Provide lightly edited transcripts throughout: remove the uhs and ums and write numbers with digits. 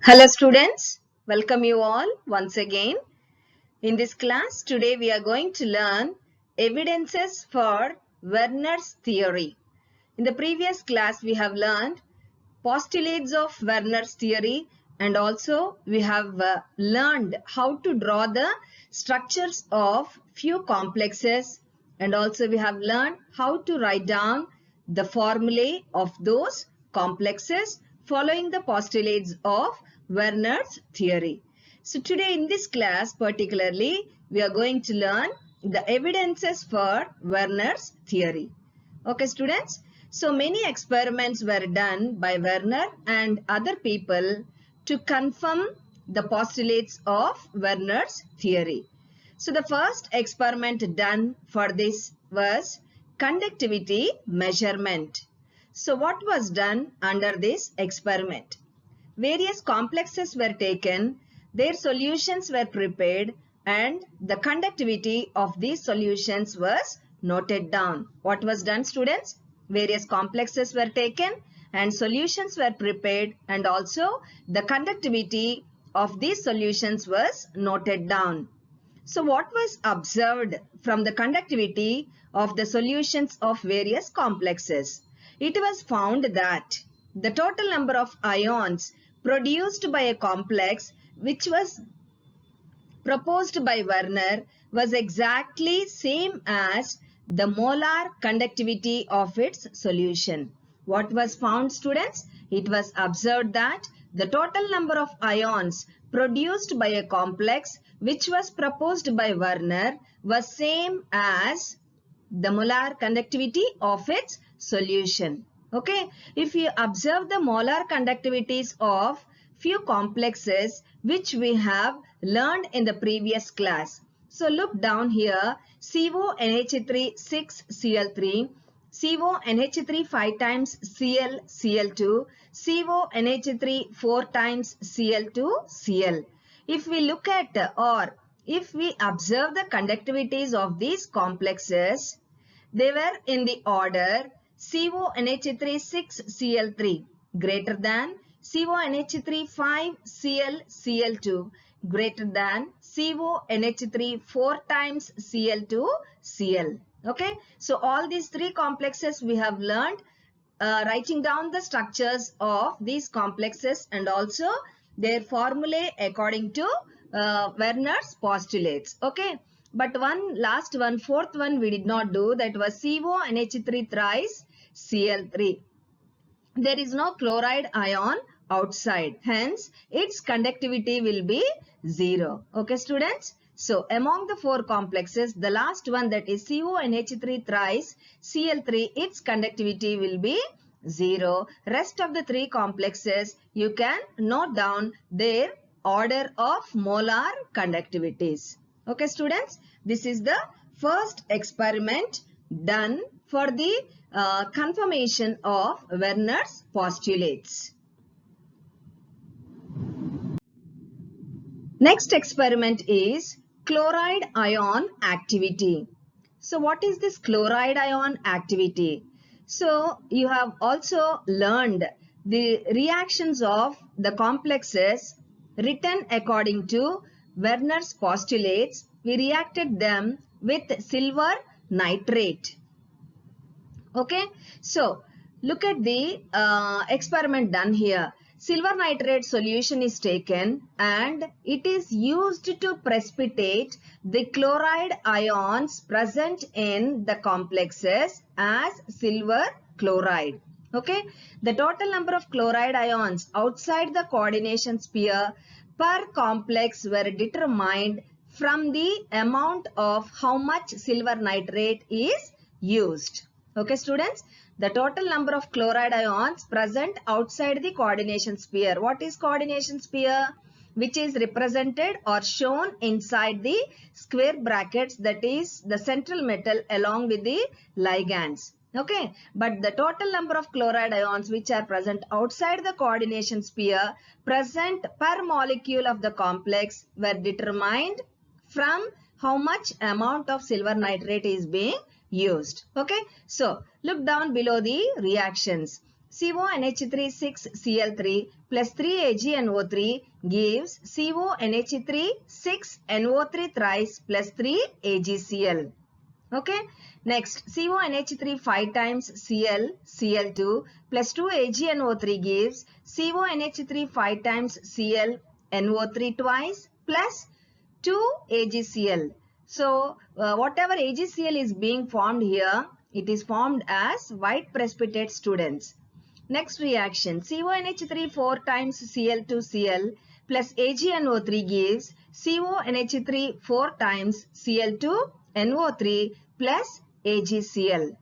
Hello students, welcome you all once again. In this class today we are going to learn evidences for Werner's theory. In the previous class we have learned postulates of Werner's theory and also we have learned how to draw the structures of few complexes and also we have learned how to write down the formulae of those complexes following the postulates of Werner's theory. So today in this class particularly we are going to learn the evidences for Werner's theory. Okay students, so many experiments were done by Werner and other people to confirm the postulates of Werner's theory. So the first experiment done for this was conductivity measurement. So what was done under this experiment? Various complexes were taken, their solutions were prepared and the conductivity of these solutions was noted down. What was done students? Various complexes were taken and solutions were prepared and also the conductivity of these solutions was noted down. So what was observed from the conductivity of the solutions of various complexes? It was found that the total number of ions produced by a complex which was proposed by Werner was exactly same as the molar conductivity of its solution. What was found students? It was observed that the total number of ions produced by a complex which was proposed by Werner was same as the molar conductivity of its solution. Okay, if you observe the molar conductivities of few complexes which we have learned in the previous class. So look down here, CONH3 6Cl3, CONH3 5 times Cl2, CONH3 4 times Cl2 Cl. If we look at or if we observe the conductivities of these complexes, they were in the order CONH3 6Cl3 greater than CONH3 5Cl Cl2 greater than CONH3 4 times Cl2 Cl. Okay, so all these three complexes we have learned writing down the structures of these complexes and also their formulae according to Werner's postulates. Okay, but fourth one we did not do, that was CONH3 thrice Cl3. There is no chloride ion outside, hence its conductivity will be 0. Okay students, so among the four complexes, the last one, that is CONH3 thrice Cl3, its conductivity will be 0. Rest of the three complexes you can note down their order of molar conductivities. Okay students, this is the first experiment done for the confirmation of Werner's postulates. Next experiment is chloride ion activity. So what is this chloride ion activity? So you have also learned the reactions of the complexes written according to Werner's postulates. We reacted them with silver nitrate. Okay, so look at the experiment done here. Silver nitrate solution is taken and it is used to precipitate the chloride ions present in the complexes as silver chloride. Okay, the total number of chloride ions outside the coordination sphere per complex were determined from the amount of how much silver nitrate is used. Okay students, the total number of chloride ions present outside the coordination sphere. What is coordination sphere? Which is represented or shown inside the square brackets, that is the central metal along with the ligands. Okay, but the total number of chloride ions which are present outside the coordination sphere present per molecule of the complex were determined from how much amount of silver nitrate is being used. Okay, so look down below the reactions. CONH3 6Cl3 plus 3AgNO3 gives CONH3 6NO3 thrice plus 3 AgCl. Okay. Next, CONH3 5 times Cl, Cl2 plus 2 AgNO3 gives CONH3 5 times Cl, NO3 twice plus 2 AgCl. So, whatever AgCl is being formed here, it is formed as white precipitate, students. Next reaction, CONH3 4 times Cl2Cl plus AgNO3 gives CONH3 4 times Cl2NO3 plus AgCl.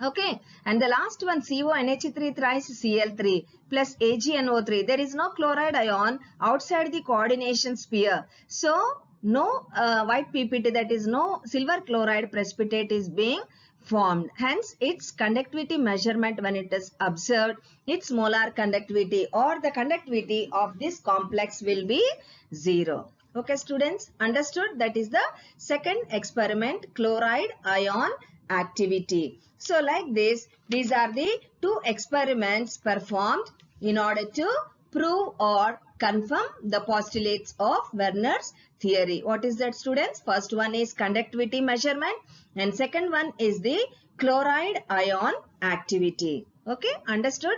Okay, and the last one, CONH3 thrice Cl3 plus AgNO3. There is no chloride ion outside the coordination sphere. So, no white PPT, that is no silver chloride precipitate is being formed. Hence, its conductivity measurement when it is observed, its molar conductivity or the conductivity of this complex will be 0. Okay, students, understood? That is the second experiment, chloride ion activity. So like this, these are the two experiments performed in order to prove or confirm the postulates of Werner's theory. What is that, students? First one is conductivity measurement and second one is the chloride ion activity. Okay, understood?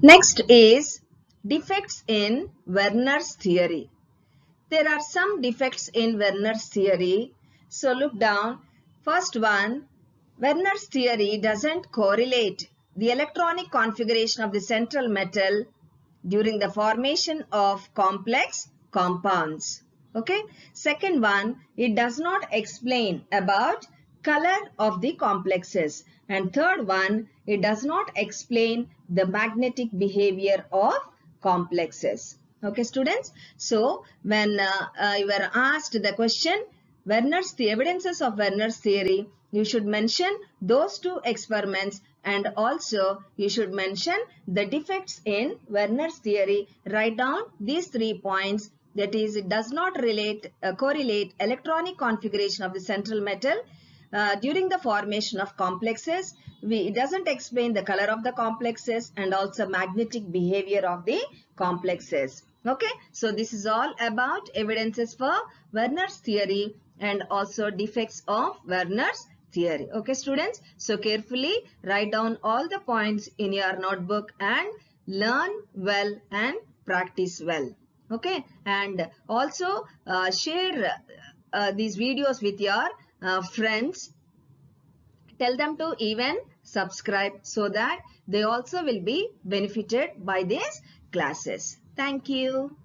Next is defects in Werner's theory. There are some defects in Werner's theory. So look down. First one, Werner's theory doesn't correlate the electronic configuration of the central metal during the formation of complex compounds. Okay. Second one, it does not explain about color of the complexes. And third one, it does not explain the magnetic behavior of complexes. Okay, students. So, when you were asked the question, the evidences of Werner's theory, you should mention those two experiments and also you should mention the defects in Werner's theory. Write down these 3 points. That is, it does not correlate electronic configuration of the central metal during the formation of complexes. It doesn't explain the color of the complexes and also magnetic behavior of the complexes. Okay, so this is all about evidences for Werner's theory and also defects of Werner's theory. Okay, students, so carefully write down all the points in your notebook and learn well and practice well. Okay, and also share these videos with your friends. Tell them to even subscribe so that they also will be benefited by these classes. Thank you.